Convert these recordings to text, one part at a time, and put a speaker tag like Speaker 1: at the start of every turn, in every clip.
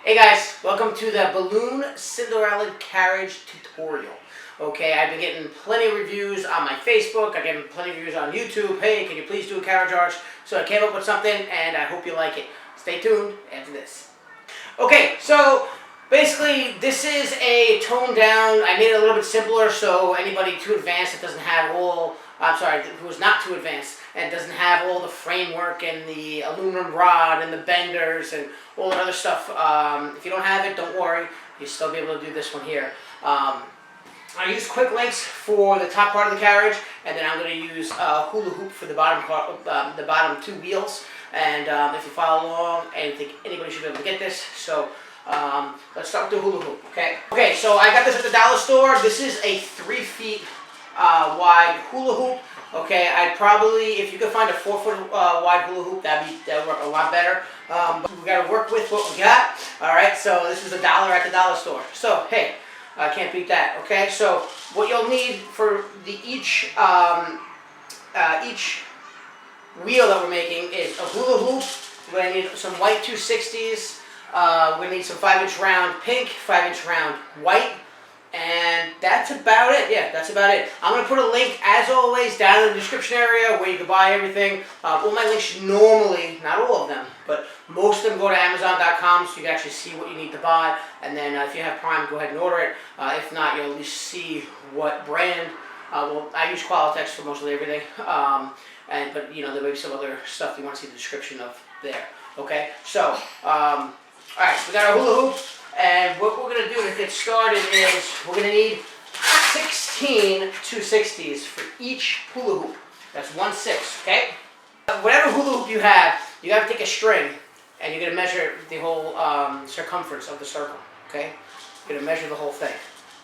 Speaker 1: Hey guys, welcome to the Balloon Cinderella Carriage Tutorial. Okay, I've been getting plenty of reviews on my Facebook, I'm getting plenty of reviews on YouTube. Hey, can you please do a carriage arch? So I came up with something and I hope you like it. Stay tuned after this. Okay, so basically this is a toned down, I made it a little bit simpler so anybody too advanced that doesn't have all, who's not too advanced and doesn't have all the framework and the aluminum rod and the benders and all that other stuff. If you don't have it, don't worry, you'll still be able to do this one here. I use quick links for the top part of the carriage, and then I'm going to use hula hoop for the bottom part, the bottom two wheels. And if you follow along, I think anybody should be able to get this. So let's start with the hula hoop. Okay. So I got this at the dollar store. This is a 3 feet wide hula hoop. Okay, I'd probably, if you could find a 4 foot wide hula hoop, that would work a lot better. But we got to work with what we got. All right. So this is $1 at the dollar store. So hey. I can't beat that. Okay, so what you'll need for each wheel that we're making is a hula hoop. We're going to need some white 260s. We're going to need some 5-inch round pink, 5-inch round white, and that's about it. Yeah, that's about it. I'm going to put a link, as always, down in the description area where you can buy everything. All my links normally, not all of them, but most of them go to Amazon.com, so you can actually see what you need to buy. And then if you have Prime, go ahead and order it. If not, you'll at least see what brand. Well, I use Qualitex for mostly everything. But you know, there may be some other stuff you want to see the description of there. Okay, so all right, we got our hula hoop. And what we're going to do to get started is we're going to need 16 260s for each hula hoop. That's 1/6, okay? Whatever hula hoop you have to take a string and you're going to measure the whole circumference of the circle, okay? You're going to measure the whole thing.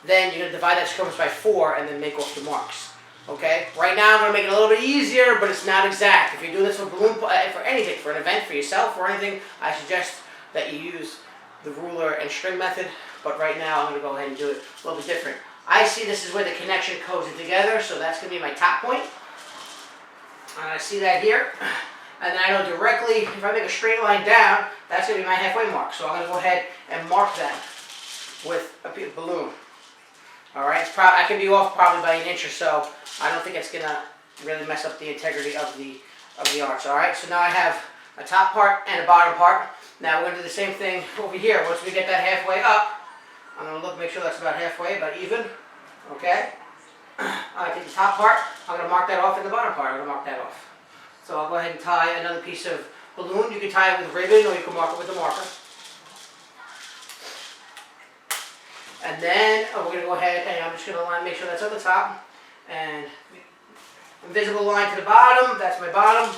Speaker 1: Then you're going to divide that circumference by 4 and then make off the marks, okay? Right now I'm going to make it a little bit easier, but it's not exact. If you're doing this for balloon, for anything, for an event, for yourself or anything, I suggest that you use the ruler and string method, but right now I'm going to go ahead and do it a little bit different. I see this is where the connection codes it together, so that's going to be my top point. And I see that here. And then I know directly, if I make a straight line down, that's going to be my halfway mark. So I'm going to go ahead and mark that with a balloon. Alright, I can be off probably by 1 inch or so. I don't think it's going to really mess up the integrity of the arch. Alright, so now I have a top part and a bottom part. Now we're going to do the same thing over here. Once we get that halfway up, I'm going to look, make sure that's about halfway, about even. Okay? I take the top part, I'm going to mark that off, and the bottom part, I'm going to mark that off. So I'll go ahead and tie another piece of balloon. You can tie it with ribbon or you can mark it with a marker. And then we're going to go ahead and I'm just going to make sure that's on the top. And invisible line to the bottom, that's my bottom.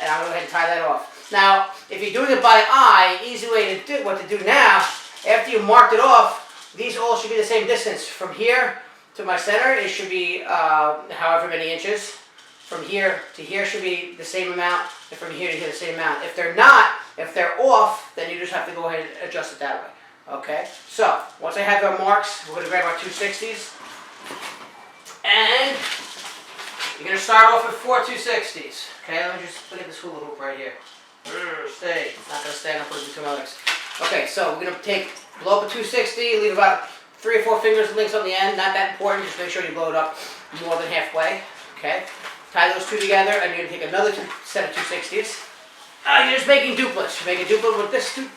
Speaker 1: And I'm going to go ahead and tie that off. Now, if you're doing it by eye, easy way to do what to do now, after you marked it off, these all should be the same distance. From here to my center, it should be however many inches. From here to here should be the same amount, and from here to here the same amount. If they're not, if they're off, then you just have to go ahead and adjust it that way. Okay? So, once I have our marks, we're going to grab our 260s. And you're going to start off with 4 260s. Okay, let me just look at this hula hoop right here. Stay. Not going to stand up with my legs. Okay, so we're going to blow up a 260, leave about 3 or 4 fingers links on the end. Not that important, just make sure you blow it up more than halfway. Okay, tie those two together, and you're going to take another set of 260s. You're just making duplets. You're making a duplet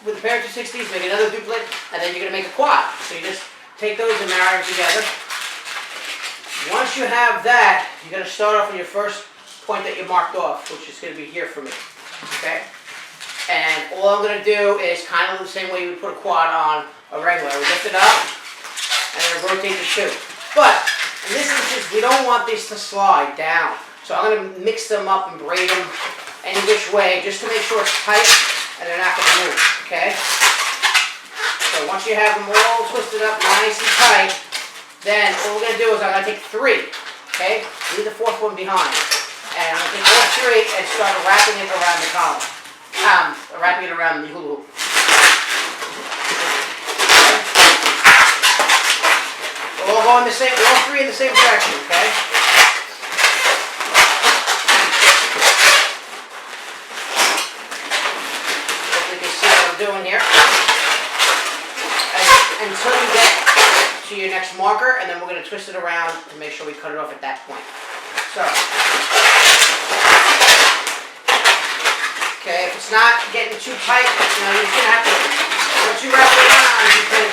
Speaker 1: with a pair of 260s, make another duplet, and then you're going to make a quad. So you just take those and marry them together. Once you have that, you're going to start off on your first point that you marked off, which is going to be here for me. Okay? And all I'm going to do is kind of the same way you would put a quad on a regular. We lift it up and then rotate the two. But in this instance, we don't want these to slide down. So I'm going to mix them up and braid them any which way just to make sure it's tight and they're not going to move. Okay? So once you have them all twisted up nice and tight, then what we're going to do is I'm going to take 3. Okay? Leave the 4th one behind. And I'm going to take all 3 and start wrapping it around the column. Wrapping it around the hula hoop. We'll all go in the same, all 3 in the same direction, okay? Hopefully you can see what I'm doing here. until you get to your next marker, and then we're going to twist it around to make sure we cut it off at that point. So, okay, if it's not getting too tight, you're just going to have to, once you wrap it around, you can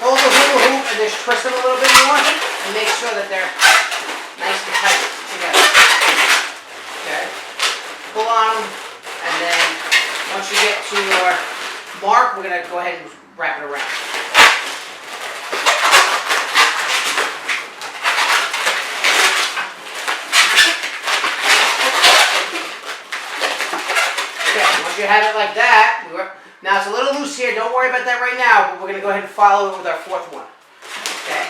Speaker 1: hold the hula hoop and just twist them a little bit more and make sure that they're nice and tight together. Okay, pull on them, and then once you get to your mark, we're going to go ahead and wrap it around. Okay, once you have it like that, now it's a little loose here, don't worry about that right now, but we're going to go ahead and follow it with our fourth one. Okay.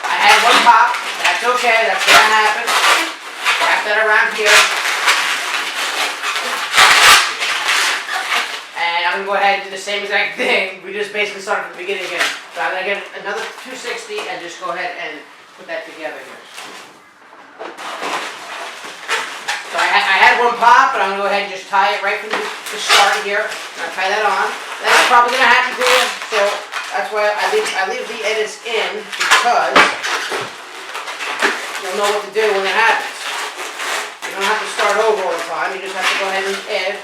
Speaker 1: I had one pop, that's okay, that's going to happen. Wrap that around here. And I'm going to go ahead and do the same exact thing. We just basically started from the beginning again. So I'm going to get another 260 and just go ahead and put that together here. So I had one pop, but I'm going to go ahead and just tie it right from the start here. And I'll tie that on. That's probably going to happen to you, so that's why I leave the edits in, because you'll know what to do when it happens. You don't have to start over all the time, you just have to go ahead and add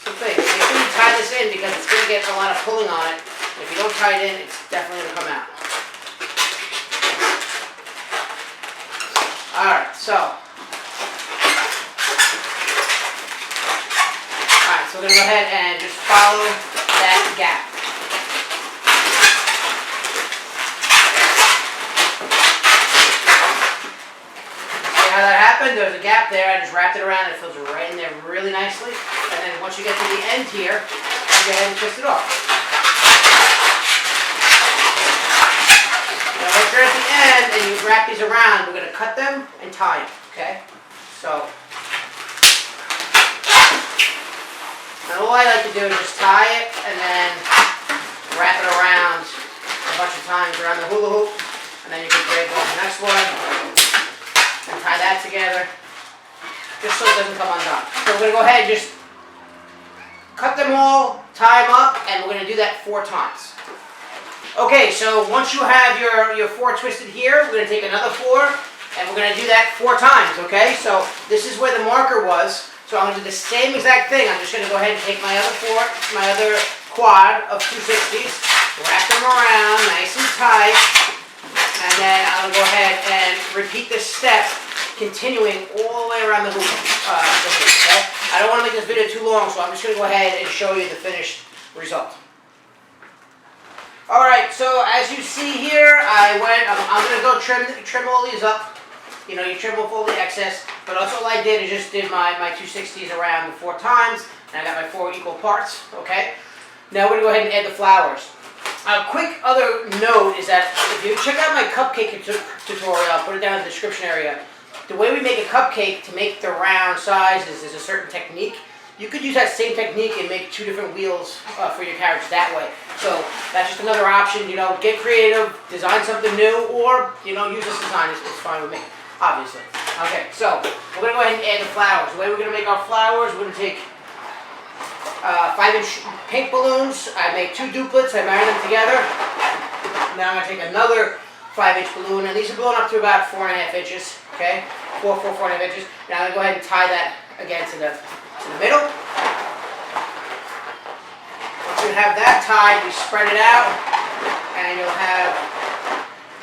Speaker 1: some things. Make sure you tie this in because it's going to get a lot of pulling on it. If you don't tie it in, it's definitely going to come out. Alright, so we're going to go ahead and just follow that gap. See how that happened? There's a gap there. I just wrapped it around and it fills right in there really nicely. And then once you get to the end here, you go ahead and twist it off. Now once you're at the end and you wrap these around, we're going to cut them and tie them. Okay? So, and all I like to do is just tie it and then wrap it around a bunch of times around the hula hoop, and then you can break off the next one and tie that together just so it doesn't come undone. So we're going to go ahead and just cut them all, tie them up, and we're going to do that 4 times. Okay, so once you have your 4 twisted here, we're going to take another 4 and we're going to do that 4 times, okay? So this is where the marker was. So I'm going to do the same exact thing. I'm just going to go ahead and take my other quad of 260s, wrap them around nice and tight, and then I'm going to go ahead and repeat this step, continuing all the way around the hoop. Okay? I don't want to make this video too long, so I'm just going to go ahead and show you the finished result. Alright, so as you see here, I'm going to go trim all these up. You know, you trim off all the excess, but also all I did is just did my 260s around 4 times, and I got my 4 equal parts, okay? Now we're going to go ahead and add the flowers. A quick other note is that if you check out my cupcake tutorial, I'll put it down in the description area. The way we make a cupcake to make the round sizes is a certain technique. You could use that same technique and make 2 different wheels for your carriage that way. So that's just another option, you know, get creative, design something new, or, you know, use this design, it's fine with me. Obviously. Okay, so we're going to go ahead and add the flowers. The way we're going to make our flowers, we're going to take 5-inch pink balloons. I make 2 duplets. I marry them together. Now I'm going to take another 5-inch balloon, and these are blown up to about 4.5 inches. Okay, 4.5 inches. Now I'm going to go ahead and tie that again to the middle. Once you have that tied, you spread it out, and you'll have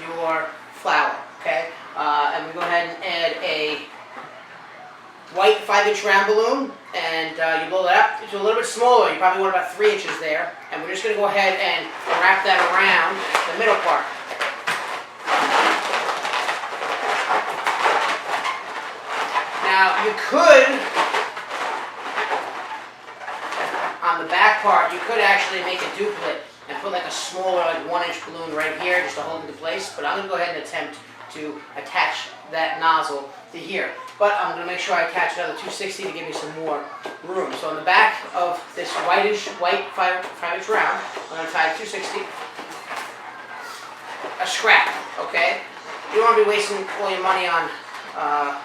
Speaker 1: your flower. Okay. And we go ahead and add a white 5-inch round balloon, and you blow that up to a little bit smaller. You probably want about 3 inches there. And we're just going to go ahead and wrap that around the middle part. Now you could, on the back part, you could actually make a duplet and put like a smaller, like 1-inch balloon right here just to hold it into place. But I'm going to go ahead and attempt to attach that nozzle to here. But I'm going to make sure I attach another 260 to give me some more room. So on the back of this white 5-inch round, I'm going to tie a 260, a scrap, okay? You don't want to be wasting all your money on on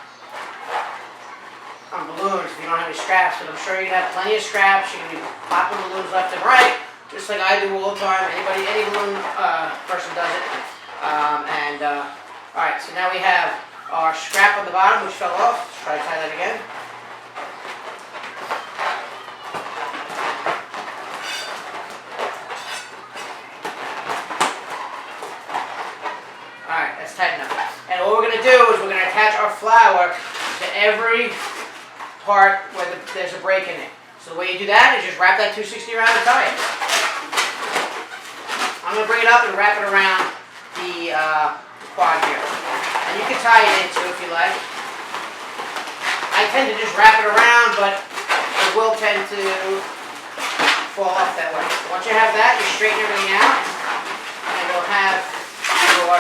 Speaker 1: balloons if you don't have any scraps, but I'm sure you're gonna have plenty of scraps. You're gonna be popping balloons left and right, just like I do all the time. Any balloon person does it. All right, so now we have our scrap on the bottom, which fell off. Let's try to tie that again. All right, that's tight enough. And what we're gonna do is we're gonna attach our flower to every part where there's a break in it. So the way you do that is just wrap that 260 around and tie it. I'm gonna bring it up and wrap it around the quad here. And you can tie it into if you like. I tend to just wrap it around, but it will tend to fall off that way. So once you have that, you straighten everything out, and you'll have your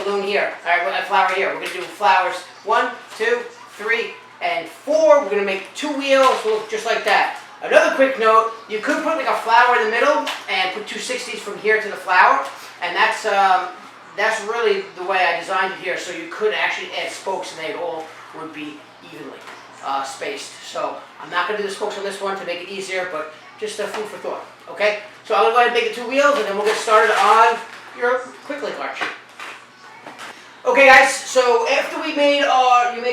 Speaker 1: balloon here. All right, a flower here. We're gonna do flowers 1, 2, 3, and 4. We're gonna make 2 wheels, look just like that. Another quick note: you could put like a flower in the middle and put 260s from here to the flower, and that's really the way I designed it here. So you could actually add spokes, and they all would be evenly spaced. So I'm not gonna do the spokes on this one to make it easier, but just a food for thought. Okay. So I'm gonna go ahead and make the 2 wheels, and then we'll get started on your quick link arch. Okay guys, so after you make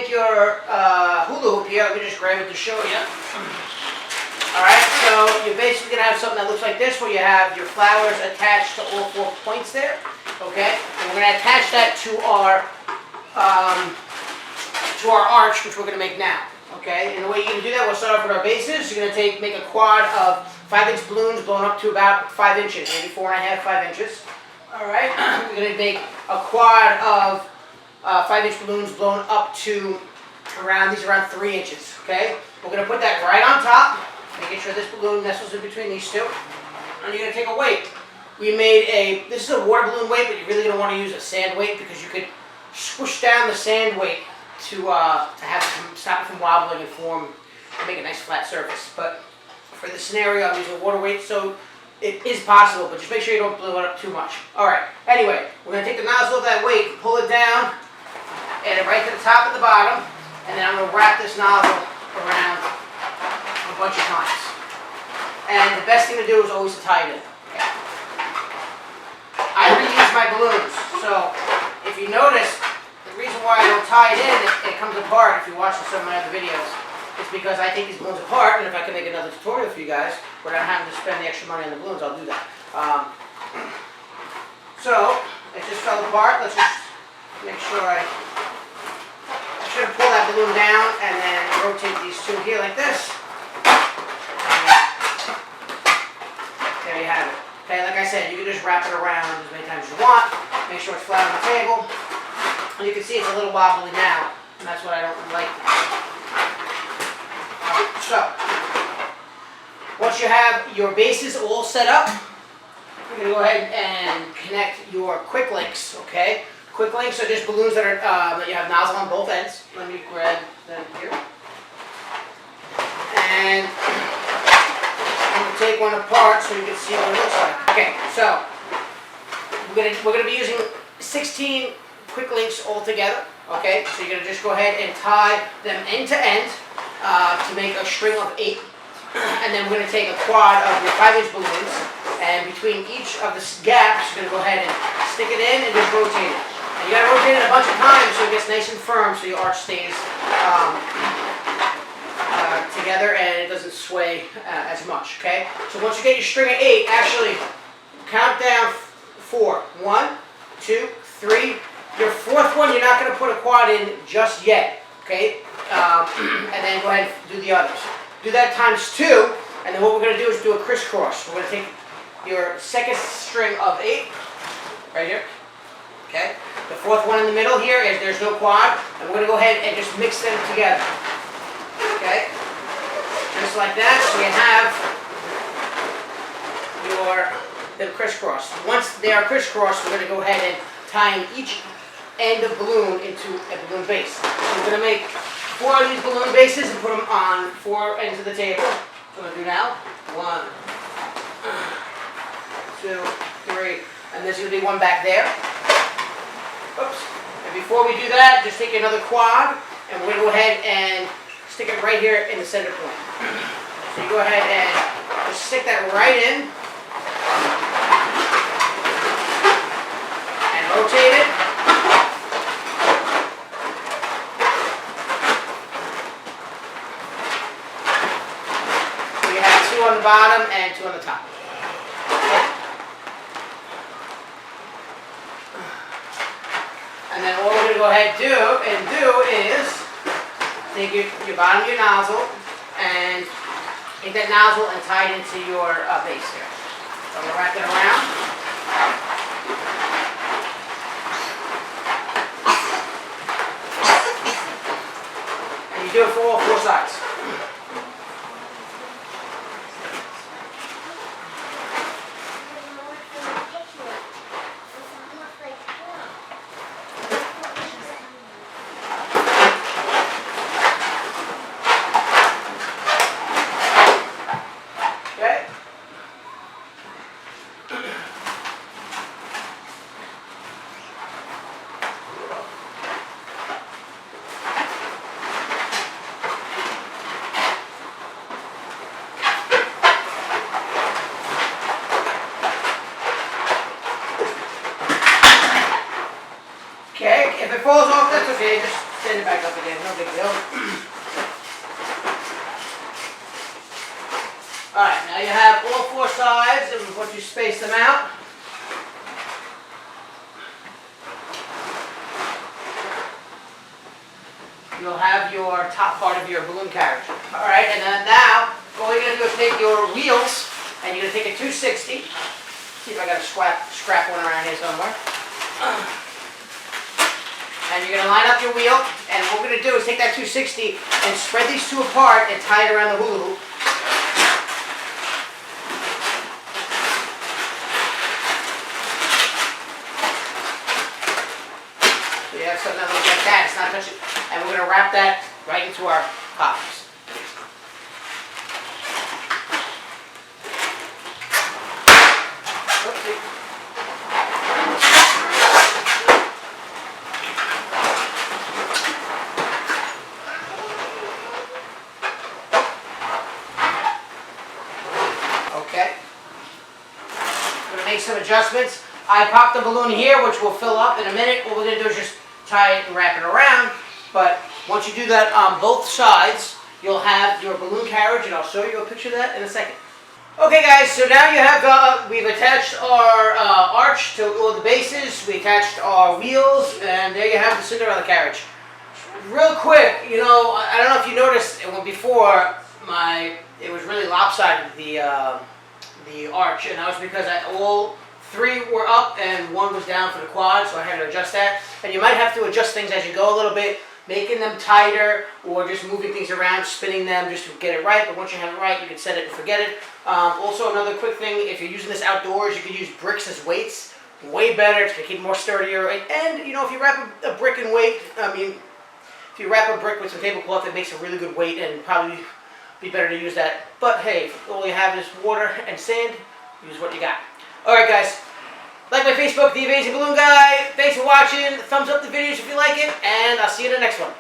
Speaker 1: your hula hoop here, let me just grab it to show you. Alright, so you're basically going to have something that looks like this, where you have your flowers attached to all 4 points there. Okay, and we're going to attach that to our arch, which we're going to make now. Okay, and the way you're going to do that, we'll start off with our bases. You're going to make a quad of 5-inch balloons blown up to about 5 inches, maybe 4.5, 5 inches. Alright, we're going to make a quad of 5-inch balloons blown up to around 3 inches. Okay, we're going to put that right on top, making sure this balloon nestles in between these two. And you're going to take a weight. This is a water balloon weight, but you really don't want to use a sand weight, because you could squish down the sand weight to stop it from wobbling and make a nice flat surface. But for this scenario, I'm using a water weight, so it is possible, but just make sure you don't blow it up too much. Alright, anyway, we're going to take the nozzle of that weight, pull it down, add it right to the top and the bottom, and then I'm going to wrap this nozzle around a bunch of times. And the best thing to do is always to tie it in. Okay. I reuse my balloons, so if you notice, the reason why I don't tie it in, it comes apart if you watch some of my other videos. It's because I take these balloons apart, and if I can make another tutorial for you guys without having to spend the extra money on the balloons, I'll do that. So, it just fell apart. Let's just make sure I should pull that balloon down and then rotate these two here like this. There you have it. Okay, like I said, you can just wrap it around as many times as you want. Make sure it's flat on the table. And you can see it's a little wobbly now, and that's what I don't like. So, once you have your bases all set up, you're going to go ahead and connect your quick links, okay? Quick links are just balloons that you have nozzle on both ends. Let me grab them here. And I'm going to take one apart so you can see what it looks like. Okay, so we're going to be using 16 quick links all together, okay? So you're going to just go ahead and tie them end to end to make a string of 8. And then we're going to take a quad of your 5-inch balloons, and between each of the gaps, you're going to go ahead and stick it in and just rotate it. And you got to rotate it a bunch of times so it gets nice and firm, so your arch stays together and it doesn't sway as much. Okay. So once you get your string of 8, actually count down 4. 1, 2, 3. Your 4th one, you're not going to put a quad in just yet. Okay. And then go ahead and do the others. Do that times 2, and then what we're going to do is do a crisscross. We're going to take your 2nd string of 8, right here, okay? The 4th one in the middle here is there's no quad, and we're going to go ahead and just mix them together, okay? Just like that, so you have them crisscrossed. Once they are crisscrossed, we're going to go ahead and tie each end of balloon into a balloon base. So we're going to make 4 of these balloon bases and put them on 4 ends of the table. So I'm going to do now. 1, 2, 3, and there's going to be one back there. Oops, And before we do that, just take another quad, and we're going to go ahead and stick it right here in the center point. So you go ahead and just stick that right in, and rotate it. So you have 2 on the bottom and 2 on the top. And then what we're going to go ahead and do is take your bottom of your nozzle and take that nozzle and tie it into your base here. So I'm going to wrap it around. And you do it for all 4 sides. Okay, if it falls off, that's okay. Just send it back up again. No big deal. Alright, now you have all 4 sides, and once you space them out, you'll have your top part of your balloon carriage. Alright, and then now, all you're going to do is take your wheels, and you're going to take a 260. See if I got a scrap one around here somewhere. And you're going to line up your wheel, and what we're going to do is take that 260 and spread these 2 apart and tie it around the hula hoop. So you have something that looks like that, it's not touching, and we're going to wrap that right into our poppers. Oopsie. Okay. I'm going to make some adjustments. I popped the balloon here, which will fill up in a minute. What we're going to do is just tie it and wrap it around. But once you do that on both sides, you'll have your balloon carriage, and I'll show you a picture of that in a second. Okay guys, so now you have, we've attached our arch to all the bases, we attached our wheels, and there you have the Cinderella carriage. Real quick, you know, I don't know if you noticed, before, it was really lopsided, the arch, and that was because all 3 were up and 1 was down for the quad, so I had to adjust that. And you might have to adjust things as you go a little bit, making them tighter or just moving things around, spinning them just to get it right. But once you have it right, you can set it and forget it. Also, another quick thing, if you're using this outdoors, you can use bricks as weights. Way better, to keep more sturdier. And, you know, if you wrap a brick in weight, if you wrap a brick with some tablecloth, it makes a really good weight, and probably be better to use that. But hey, if all you have is water and sand, use what you got. Alright guys, like my Facebook, The Amazing Balloon Guy. Thanks for watching. Thumbs up the videos if you like it, and I'll see you in the next one.